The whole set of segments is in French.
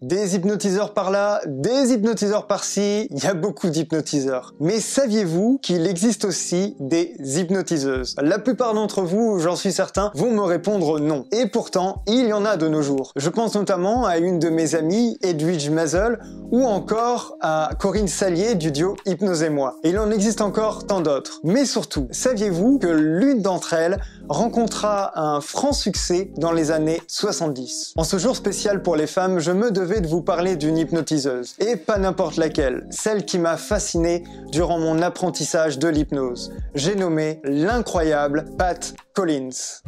Des hypnotiseurs par là, des hypnotiseurs par-ci, il y a beaucoup d'hypnotiseurs. Mais saviez-vous qu'il existe aussi des hypnotiseuses? La plupart d'entre vous, j'en suis certain, vont me répondre non. Et pourtant, il y en a de nos jours. Je pense notamment à une de mes amies, Edwidge Mazel, ou encore à Corinne Salier du duo Hypnose et moi. Et il en existe encore tant d'autres. Mais surtout, saviez-vous que l'une d'entre elles rencontra un franc succès dans les années 70. En ce jour spécial pour les femmes, je me devais de vous parler d'une hypnotiseuse. Et pas n'importe laquelle, celle qui m'a fasciné durant mon apprentissage de l'hypnose. J'ai nommé l'incroyable Pat Collins.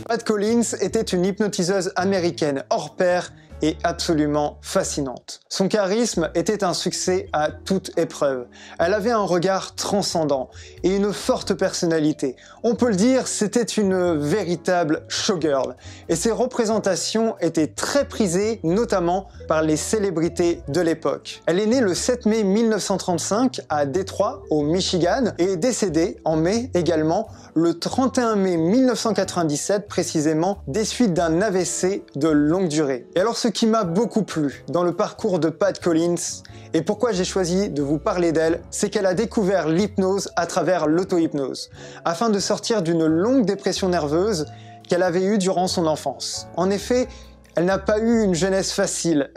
Pat Collins était une hypnotiseuse américaine hors pair et absolument fascinante. Son charisme était un succès à toute épreuve. Elle avait un regard transcendant et une forte personnalité. On peut le dire, c'était une véritable showgirl. Et ses représentations étaient très prisées, notamment par les célébrités de l'époque. Elle est née le 7 mai 1935 à Détroit, au Michigan, et est décédée en mai également, le 31 mai 1997 précisément, des suites d'un AVC de longue durée. Et alors ce qui m'a beaucoup plu dans le parcours de Pat Collins, et pourquoi j'ai choisi de vous parler d'elle, c'est qu'elle a découvert l'hypnose à travers l'auto-hypnose, afin de sortir d'une longue dépression nerveuse qu'elle avait eue durant son enfance. En effet, elle n'a pas eu une jeunesse facile.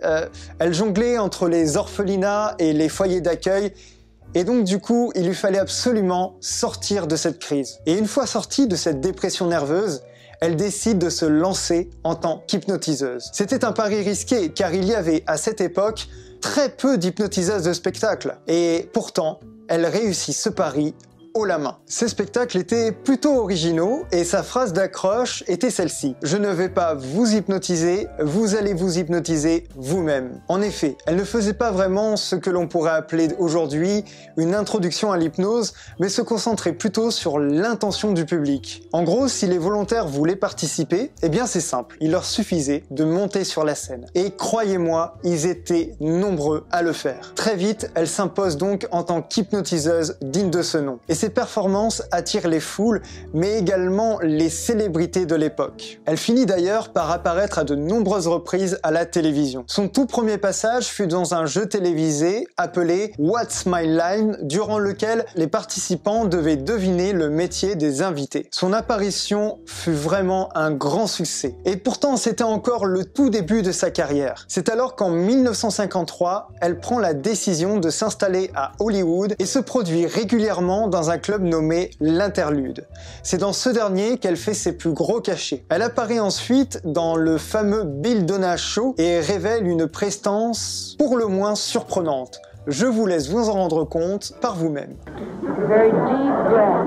Elle jonglait entre les orphelinats et les foyers d'accueil, et donc du coup, il lui fallait absolument sortir de cette crise. Et une fois sortie de cette dépression nerveuse, elle décide de se lancer en tant qu'hypnotiseuse. C'était un pari risqué, car il y avait à cette époque très peu d'hypnotiseuses de spectacle. Et pourtant, elle réussit ce pari haut la main. Ces spectacles étaient plutôt originaux et sa phrase d'accroche était celle-ci: « Je ne vais pas vous hypnotiser, vous allez vous hypnotiser vous-même ». En effet, elle ne faisait pas vraiment ce que l'on pourrait appeler aujourd'hui une introduction à l'hypnose, mais se concentrait plutôt sur l'intention du public. En gros, si les volontaires voulaient participer, eh bien c'est simple, il leur suffisait de monter sur la scène. Et croyez-moi, ils étaient nombreux à le faire. Très vite, elle s'impose donc en tant qu'hypnotiseuse digne de ce nom. Et ses performances attirent les foules, mais également les célébrités de l'époque. Elle finit d'ailleurs par apparaître à de nombreuses reprises à la télévision. Son tout premier passage fut dans un jeu télévisé appelé What's My Line, durant lequel les participants devaient deviner le métier des invités. Son apparition fut vraiment un grand succès. Et pourtant, c'était encore le tout début de sa carrière. C'est alors qu'en 1953, elle prend la décision de s'installer à Hollywood et se produit régulièrement dans un club nommé l'Interlude. C'est dans ce dernier qu'elle fait ses plus gros cachets. Elle apparaît ensuite dans le fameux Bill Donagh Show et révèle une prestance pour le moins surprenante. Je vous laisse vous en rendre compte par vous-même. Very deep breath.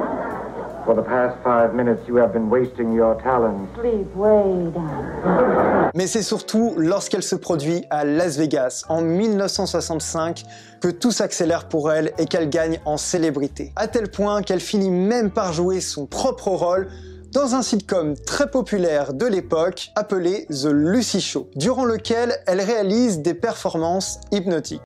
For the past 5 minutes, you have been wasting your talents. Sleep way down. Mais c'est surtout lorsqu'elle se produit à Las Vegas en 1965 que tout s'accélère pour elle et qu'elle gagne en célébrité. À tel point qu'elle finit même par jouer son propre rôle dans un sitcom très populaire de l'époque appelé The Lucy Show, durant lequel elle réalise des performances hypnotiques.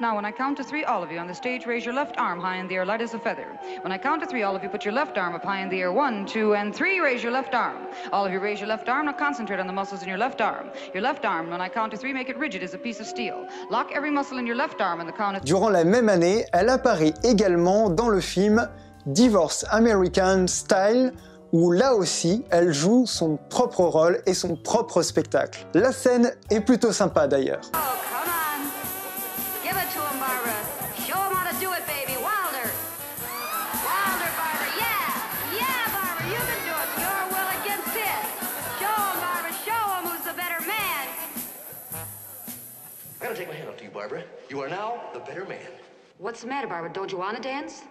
Now, when I count to 3, all of you on the stage, raise your left arm high in the air, light as a feather. When I count to 3, all of you put your left arm up high in the air. 1, 2, and 3, raise your left arm. All of you raise your left arm, now concentrate on the muscles in your left arm. Your left arm, when I count to 3, make it rigid as a piece of steel. Lock every muscle in your left arm and the count of... Durant la même année, elle apparaît également dans le film Divorce American Style, où là aussi, elle joue son propre rôle et son propre spectacle. La scène est plutôt sympa d'ailleurs. Take my hand up to you, Barbara. You are now the better man. What's the matter, Barbara? Don't you want to dance?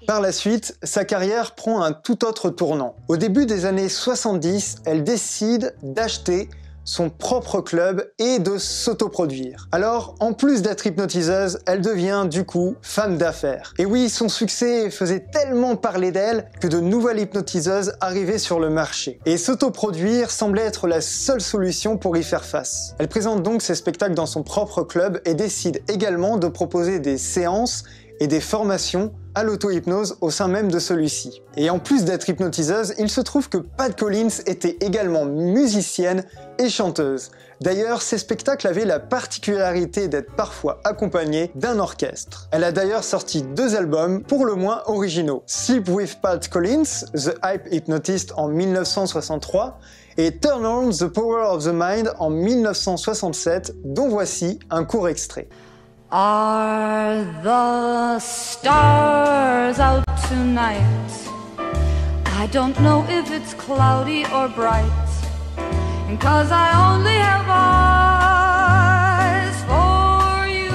Par la suite, sa carrière prend un tout autre tournant. Au début des années 70, elle décide d'acheter son propre club et de s'autoproduire. Alors, en plus d'être hypnotiseuse, elle devient du coup femme d'affaires. Et oui, son succès faisait tellement parler d'elle que de nouvelles hypnotiseuses arrivaient sur le marché. Et s'autoproduire semblait être la seule solution pour y faire face. Elle présente donc ses spectacles dans son propre club et décide également de proposer des séances et des formations à l'auto-hypnose au sein même de celui-ci. Et en plus d'être hypnotiseuse, il se trouve que Pat Collins était également musicienne et chanteuse. D'ailleurs, ses spectacles avaient la particularité d'être parfois accompagnés d'un orchestre. Elle a d'ailleurs sorti 2 albums pour le moins originaux. Sleep with Pat Collins, The Hype Hypnotist en 1963 et Turn On the Power of the Mind en 1967, dont voici un court extrait. Are the stars out tonight? I don't know if it's cloudy or bright, 'cause I only have eyes for you.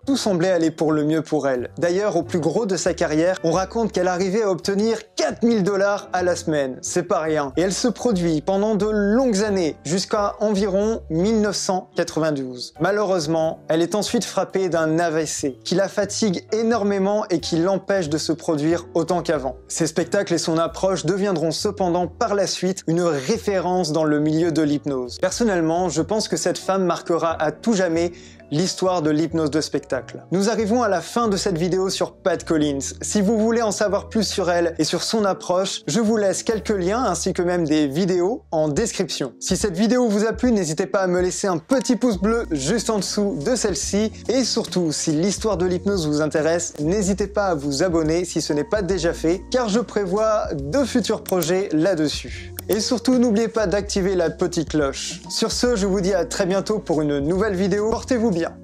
Tout semblait aller pour le mieux pour elle. D'ailleurs, au plus gros de sa carrière, on raconte qu'elle arrivait à obtenir 4000 $ à la semaine. C'est pas rien. Et elle se produit pendant de longues années, jusqu'à environ 1992. Malheureusement, elle est ensuite frappée d'un AVC, qui la fatigue énormément et qui l'empêche de se produire autant qu'avant. Ses spectacles et son approche deviendront cependant par la suite une référence dans le milieu de l'hypnose. Personnellement, je pense que cette femme marquera à tout jamais l'histoire de l'hypnose de spectacle. Nous arrivons à la fin de cette vidéo sur Pat Collins. Si vous voulez en savoir plus sur elle et sur son approche, je vous laisse quelques liens ainsi que même des vidéos en description. Si cette vidéo vous a plu, n'hésitez pas à me laisser un petit pouce bleu juste en dessous de celle-ci. Et surtout, si l'histoire de l'hypnose vous intéresse, n'hésitez pas à vous abonner si ce n'est pas déjà fait, car je prévois de futurs projets là-dessus. Et surtout, n'oubliez pas d'activer la petite cloche. Sur ce, je vous dis à très bientôt pour une nouvelle vidéo. Portez-vous bien.